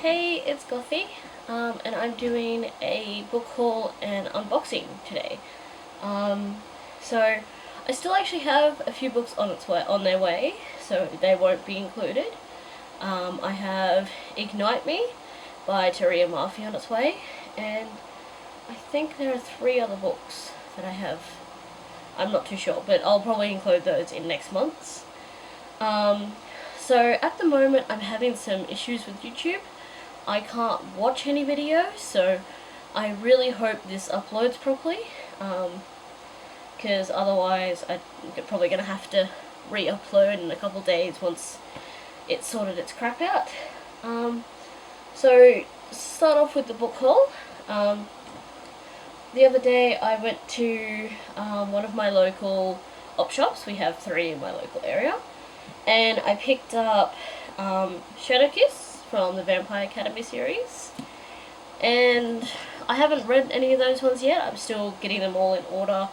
Hey, it's Gothy, and I'm doing a book haul and unboxing today. So I still actually have a few books on their way, so they won't be included. I have Ignite Me by Taria Murphy on its way, and I think there are 3 other books that I have. I'm not too sure, but I'll probably include those in next month's. So at the moment I'm having some issues with YouTube. I can't watch any videos, so I really hope this uploads properly, because otherwise I'm probably going to have to re-upload in a couple days once it's sorted its crap out. So start off with the book haul. The other day I went to one of my local op shops. We have 3 in my local area, and I picked up Shadow Kiss from the Vampire Academy series, and I haven't read any of those ones yet. I'm still getting them all in order.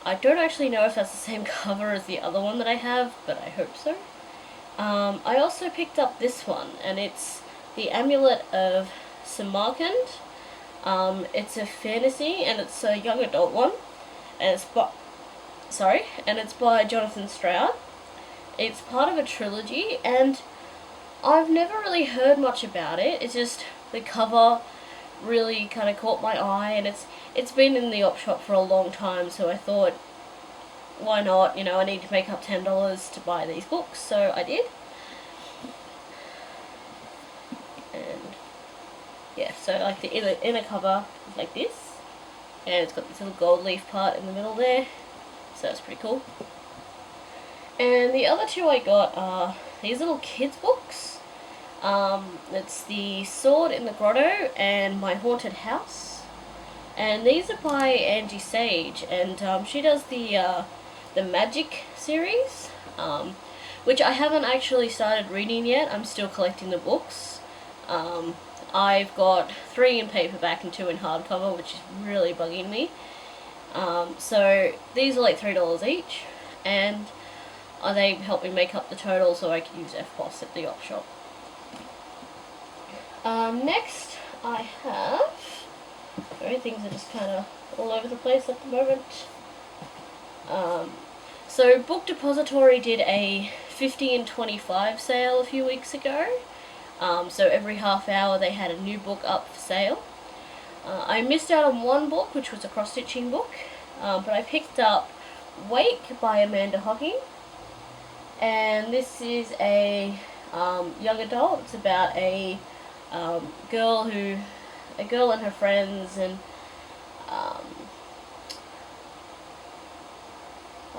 I don't actually know if that's the same cover as the other one that I have, but I hope so. I also picked up this one, and it's The Amulet of Samarkand. It's a fantasy, and it's a young adult one, and it's by Jonathan Stroud. It's part of a trilogy, and I've never really heard much about it. It's just the cover really kind of caught my eye, and it's been in the op shop for a long time, so I thought, why not? You know, I need to make up $10 to buy these books, so I did. And yeah, so like the inner cover is like this, and it's got this little gold leaf part in the middle there, so that's pretty cool. And the other 2 I got are these little kids books. It's The Sword in the Grotto and My Haunted House, and these are by Angie Sage, and she does the Magic series, which I haven't actually started reading yet. I'm still collecting the books. I've got 3 in paperback and 2 in hardcover, which is really bugging me. So these are like $3 each, and they help me make up the total so I can use FPOS at the op shop. Next I have, things are just kind of all over the place at the moment. So Book Depository did a 50 and 25 sale a few weeks ago. So every half hour they had a new book up for sale. I missed out on one book, which was a cross-stitching book, but I picked up Wake by Amanda Hocking, and this is a young adult. It's about a girl and her friends, and I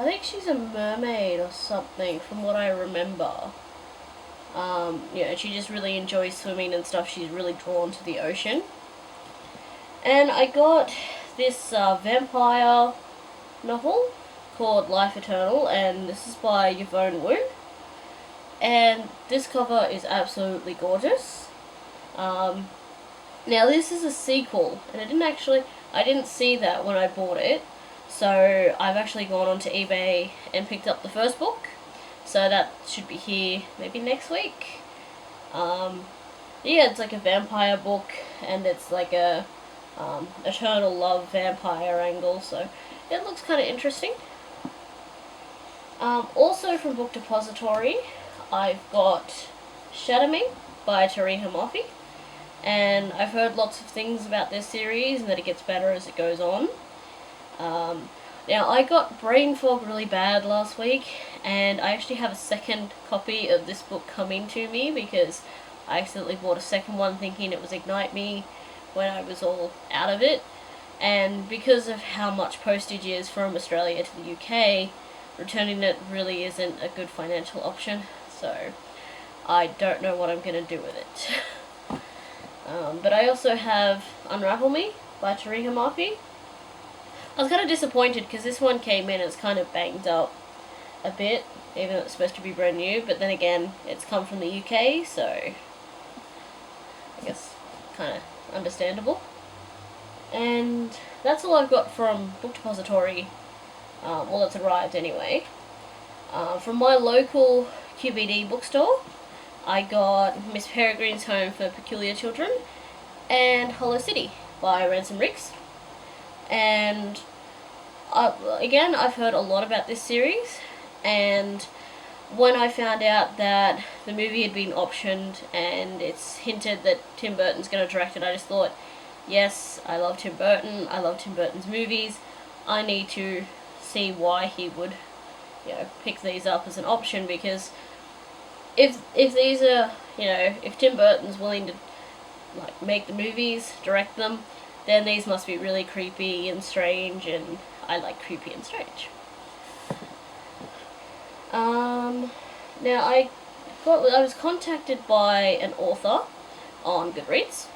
think she's a mermaid or something from what I remember. She just really enjoys swimming and stuff. She's really drawn to the ocean. And I got this vampire novel called Life Eternal, and this is by Yvonne Wu. And this cover is absolutely gorgeous. Now this is a sequel, and I didn't see that when I bought it, so I've actually gone onto eBay and picked up the first book, so that should be here maybe next week. Yeah, it's like a vampire book, and it's like a eternal love vampire angle, so it looks kind of interesting. Also from Book Depository, I've got Shadow Me by Taria Murphy, and I've heard lots of things about this series and that it gets better as it goes on. Now I got brain fog really bad last week, and I actually have a second copy of this book coming to me because I accidentally bought a second one thinking it was Ignite Me when I was all out of it, and because of how much postage is from Australia to the UK, returning it really isn't a good financial option, so I don't know what I'm going to do with it. But I also have Unravel Me by Taria Murphy. I was kind of disappointed because this one came in and it's kind of banged up a bit, even though it's supposed to be brand new, but then again, it's come from the UK, so I guess kind of understandable. And that's all I've got from Book Depository, it's arrived anyway. From my local QBD bookstore, I got Miss Peregrine's Home for Peculiar Children and Hollow City by Ransom Riggs. And again, I've heard a lot about this series, and when I found out that the movie had been optioned and it's hinted that Tim Burton's going to direct it, I just thought, yes, I love Tim Burton, I love Tim Burton's movies, I need to see why he would, pick these up as an option, because if these are, if Tim Burton's willing to make the movies, direct them, then these must be really creepy and strange, and I like creepy and strange. Now I was contacted by an author on Goodreads,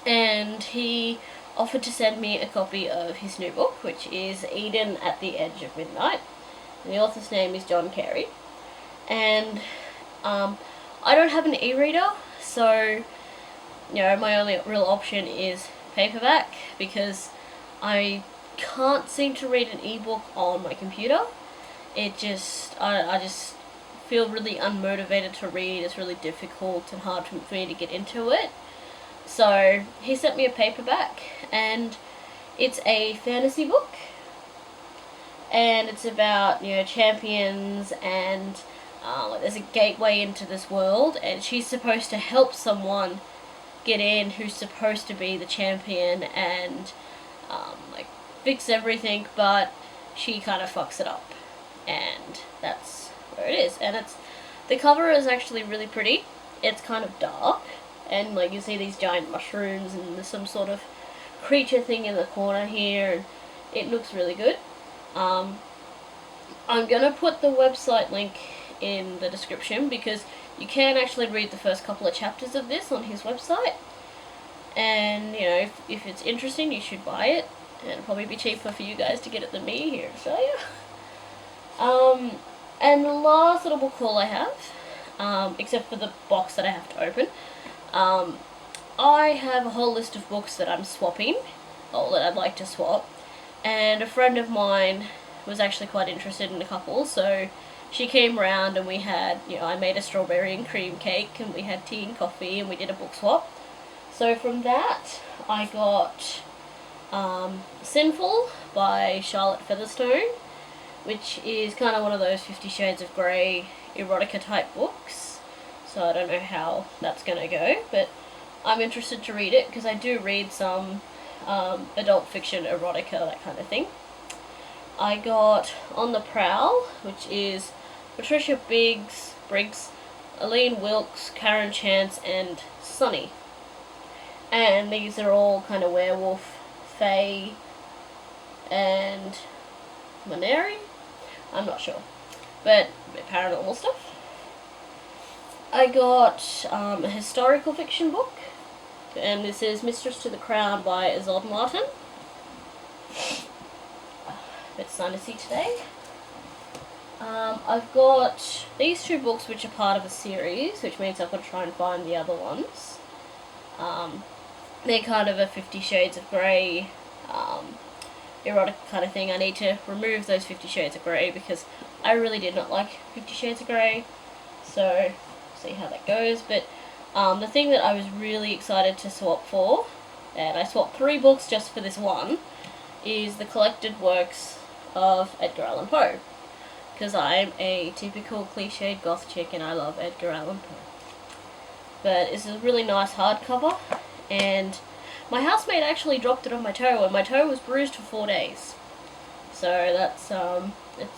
and he offered to send me a copy of his new book, which is Eden at the Edge of Midnight. And the author's name is John Carey, and I don't have an e-reader, so my only real option is paperback, because I can't seem to read an ebook on my computer. It just, I just feel really unmotivated to read. It's really difficult and hard for me to get into it. So he sent me a paperback, and it's a fantasy book, and it's about champions, and there's a gateway into this world, and she's supposed to help someone get in who's supposed to be the champion and fix everything, but she kind of fucks it up, and that's where it is. And the cover is actually really pretty. It's kind of dark, and you see these giant mushrooms, and there's some sort of creature thing in the corner here, and it looks really good. I'm gonna put the website link in the description, because you can actually read the first couple of chapters of this on his website, and if it's interesting, you should buy it, and it'll probably be cheaper for you guys to get it than me here in Australia. And the last little book haul I have, except for the box that I have to open, I have a whole list of books that I'm swapping, or that I'd like to swap, and a friend of mine was actually quite interested in a couple, so she came round, and we had, I made a strawberry and cream cake, and we had tea and coffee, and we did a book swap. So from that, I got Sinful by Charlotte Featherstone, which is kind of one of those 50 Shades of Grey erotica type books. So I don't know how that's going to go, but I'm interested to read it, because I do read some adult fiction, erotica, that kind of thing. I got On the Prowl, which is Patricia Briggs, Aline Wilkes, Karen Chance, and Sunny. And these are all kind of werewolf, fae, and Maneri? I'm not sure. But paranormal stuff. I got a historical fiction book, and this is Mistress to the Crown by Isolde Martin. Bit sinusy today. I've got these two books, which are part of a series, which means I've got to try and find the other ones. They're kind of a 50 Shades of Grey erotic kind of thing. I need to remove those 50 Shades of Grey, because I really did not like 50 Shades of Grey, so see how that goes. But the thing that I was really excited to swap for, and I swapped 3 books just for this one, is the collected works of Edgar Allan Poe, because I'm a typical cliched goth chick and I love Edgar Allan Poe. But it's a really nice hardcover, and my housemate actually dropped it on my toe, and my toe was bruised for 4 days. So that's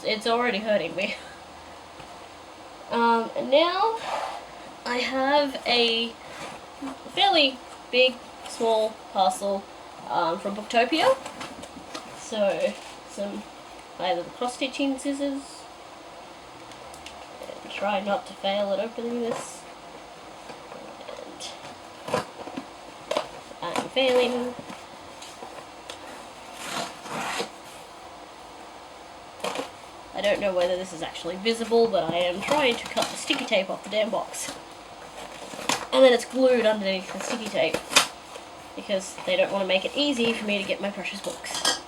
it's already hurting me. And now I have a fairly big, small parcel from Booktopia. So some either the cross-stitching scissors, and try not to fail at opening this, and I'm failing. I don't know whether this is actually visible, but I am trying to cut the sticky tape off the damn box. And then it's glued underneath the sticky tape, because they don't want to make it easy for me to get my precious books.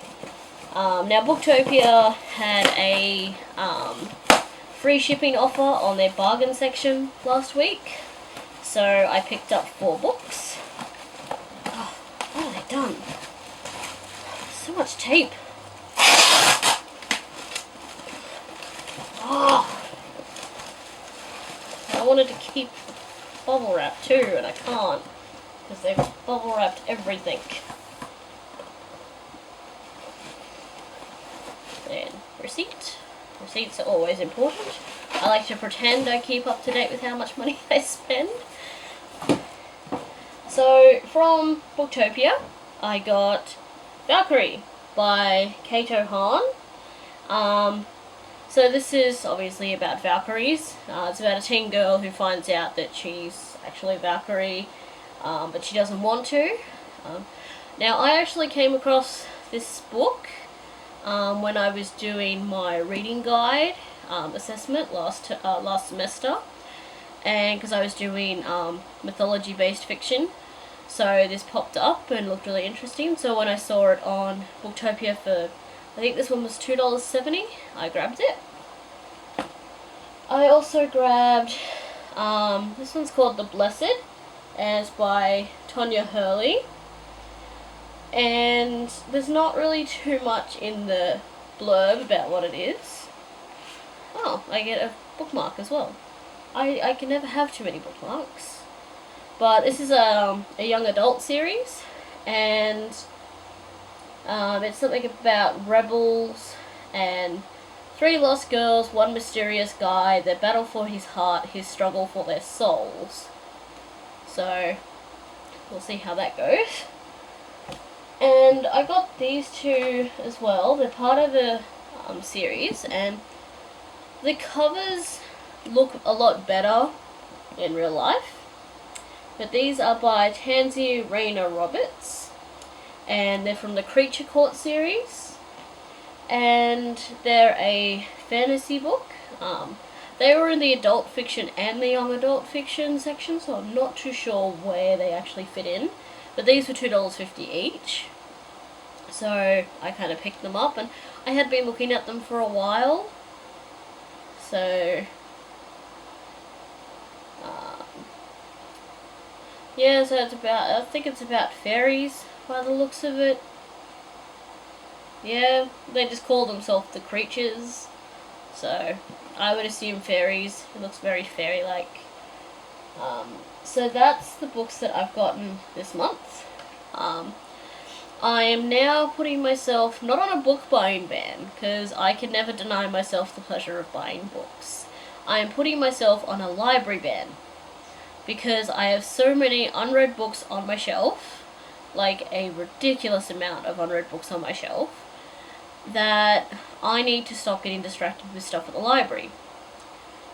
Now Booktopia had a free shipping offer on their bargain section last week. So I picked up 4 books. Oh, what have they done? So much tape. Oh. I wanted to keep bubble wrap too, and I can't because they've bubble wrapped everything. Then receipt. Receipts are always important. I like to pretend I keep up to date with how much money I spend. So from Booktopia, I got Valkyrie by Kato Han. So this is obviously about Valkyries. It's about a teen girl who finds out that she's actually Valkyrie, but she doesn't want to. Now I actually came across this book when I was doing my reading guide assessment last semester, and because I was doing mythology-based fiction, so this popped up and looked really interesting. So when I saw it on Booktopia for, I think this one was $2.70, I grabbed it. I also grabbed, this one's called The Blessed, and it's by Tonya Hurley. And there's not really too much in the blurb about what it is. Oh, I get a bookmark as well. I can never have too many bookmarks. But this is a young adult series, and it's something about rebels and 3 lost girls, 1 mysterious guy, their battle for his heart, his struggle for their souls. So, we'll see how that goes. And I got these 2 as well. They're part of the series, and the covers look a lot better in real life. But these are by Tansy Rayner Roberts, and they're from the Creature Court series, and they're a fantasy book. They were in the adult fiction and the young adult fiction section, so I'm not too sure where they actually fit in. But these were $2.50 each, so I kind of picked them up, and I had been looking at them for a while. So yeah, so it's about, I think it's about fairies by the looks of it. Yeah, they just call themselves the creatures, so I would assume fairies. It looks very fairy-like. So that's the books that I've gotten this month. I am now putting myself not on a book buying ban, because I can never deny myself the pleasure of buying books. I am putting myself on a library ban, because I have so many unread books on my shelf, like a ridiculous amount of unread books on my shelf, that I need to stop getting distracted with stuff at the library.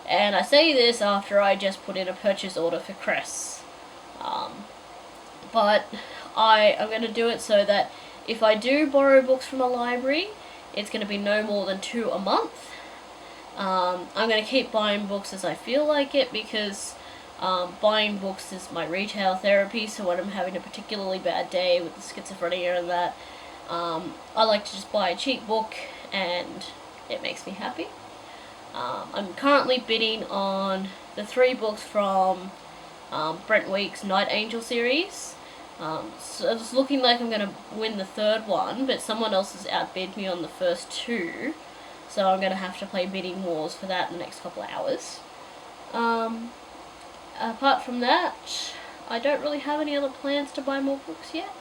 And I say this after I just put in a purchase order for Cress. But I am going to do it so that if I do borrow books from a library, it's going to be no more than 2 a month. I'm going to keep buying books as I feel like it, because buying books is my retail therapy. So when I'm having a particularly bad day with the schizophrenia and that, I like to just buy a cheap book and it makes me happy. I'm currently bidding on the 3 books from Brent Week's Night Angel series. So it's looking like I'm going to win the 3rd one, but someone else has outbid me on the first 2, so I'm going to have to play bidding wars for that in the next couple of hours. Apart from that, I don't really have any other plans to buy more books yet.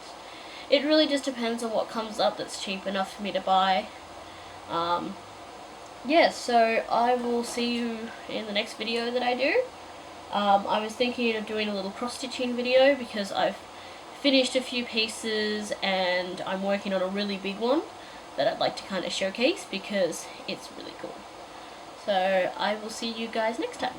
It really just depends on what comes up that's cheap enough for me to buy. Yeah, so I will see you in the next video that I do. I was thinking of doing a little cross-stitching video because I've finished a few pieces and I'm working on a really big one that I'd like to kind of showcase because it's really cool. So I will see you guys next time.